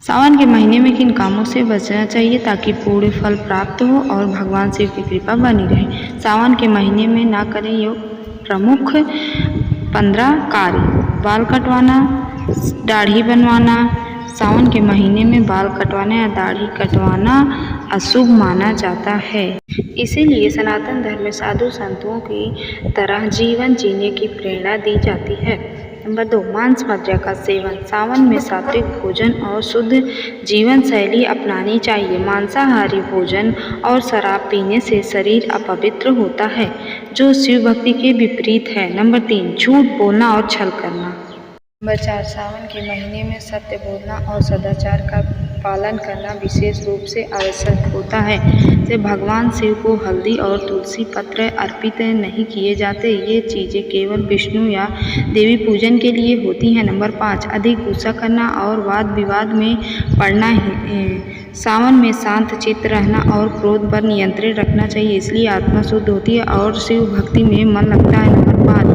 सावन के महीने में किन कामों से बचना चाहिए ताकि पूर्ण फल प्राप्त हो और भगवान शिव की कृपा बनी रहे। सावन के महीने में ना करें ये प्रमुख 15 कार्य। बाल कटवाना, दाढ़ी बनवाना। सावन के महीने में बाल कटवाना या दाढ़ी कटवाना अशुभ माना जाता है। इसीलिए सनातन धर्म में साधु संतों की तरह जीवन जीने की प्रेरणा दी जाती है। नंबर 2, मांस मदिरा का सेवन। सावन में सात्विक भोजन और शुद्ध जीवन शैली अपनानी चाहिए। मांसाहारी भोजन और शराब पीने से शरीर अपवित्र होता है, जो शिव भक्ति के विपरीत है। नंबर 3, झूठ बोलना और छल करना। नंबर 4, सावन के महीने में सत्य बोलना और सदाचार का पालन करना विशेष रूप से आवश्यक होता है। जैसे भगवान शिव को हल्दी और तुलसी पत्र अर्पित नहीं किए जाते। ये चीज़ें केवल विष्णु या देवी पूजन के लिए होती हैं। नंबर 5, अधिक गुस्सा करना और वाद विवाद में पड़ना। सावन में शांत चित्त रहना और क्रोध पर नियंत्रण रखना चाहिए, इसलिए आत्मा शुद्ध होती है और शिव भक्ति में मन लगता है।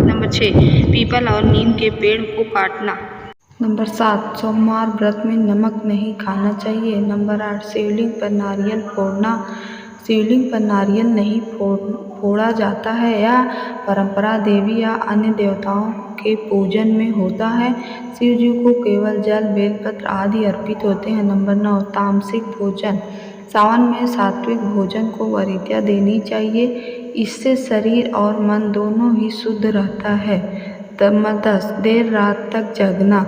नंबर 6, पीपल और नीम के पेड़ को काटना। नंबर 7, सोमवार व्रत में नमक नहीं खाना चाहिए। नंबर 8, शिवलिंग पर नारियल फोड़ना। शिवलिंग पर नारियल नहीं फोड़ा जाता है। यह परंपरा देवी या अन्य देवताओं के पूजन में होता है। शिव जी को केवल जल, बेलपत्र आदि अर्पित होते हैं। नंबर 9, तामसिक भोजन। सावन में सात्विक भोजन को वरीयता देनी चाहिए, इससे शरीर और मन दोनों ही शुद्ध रहता है। नंबर 10, देर रात तक जगना।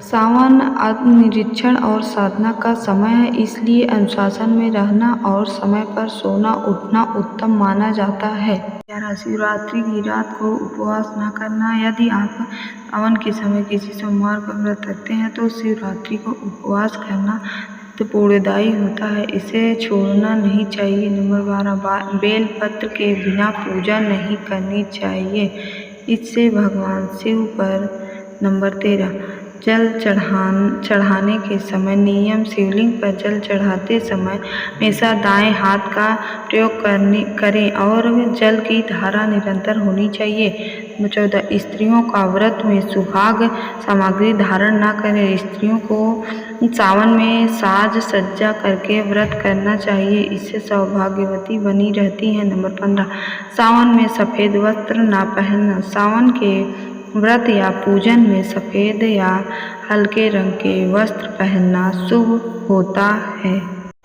सावन आत्मनिरीक्षण और साधना का समय है, इसलिए अनुशासन में रहना और समय पर सोना उठना उत्तम माना जाता है। 11, शिवरात्रि की रात को उपवास न करना। यदि आप सावन के समय किसी सोमवार का व्रत रखते हैं तो शिवरात्रि को उपवास करना पुण्यदायी होता है, इसे छोड़ना नहीं चाहिए। नंबर 12, बेल पत्र के बिना पूजा नहीं करनी चाहिए, इससे भगवान शिव पर। नंबर 13, जल चढ़ाने के समय नियम। शिवलिंग पर जल चढ़ाते समय हमेशा दाएं हाथ का प्रयोग करें और जल की धारा निरंतर होनी चाहिए। नंबर 14, स्त्रियों का व्रत में सुहाग सामग्री धारण न करें। स्त्रियों को सावन में साज सज्जा करके व्रत करना चाहिए, इससे सौभाग्यवती बनी रहती हैं। नंबर 15, सावन में सफ़ेद वस्त्र न पहनना। सावन के व्रत या पूजन में सफ़ेद या हल्के रंग के वस्त्र पहनना शुभ होता है।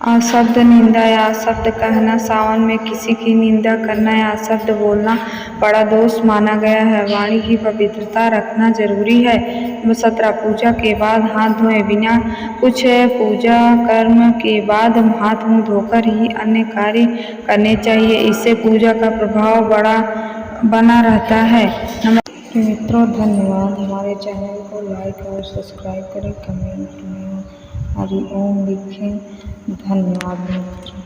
अशब्द निंदा या अशब्द कहना। सावन में किसी की निंदा करना या अशब्द बोलना बड़ा दोष माना गया है। वाणी की पवित्रता रखना जरूरी है। नंबर 17, पूजा के बाद हाथ धोएं। बिना कुछ पूजा कर्म के बाद हाथ मुँह धोकर ही अन्य कार्य करने चाहिए, इससे पूजा का प्रभाव बना रहता है। मित्रों, धन्यवाद। हमारे चैनल को लाइक और सब्सक्राइब करें, कमेंट में हरि ओम लिखें। धन्यवाद मित्रों।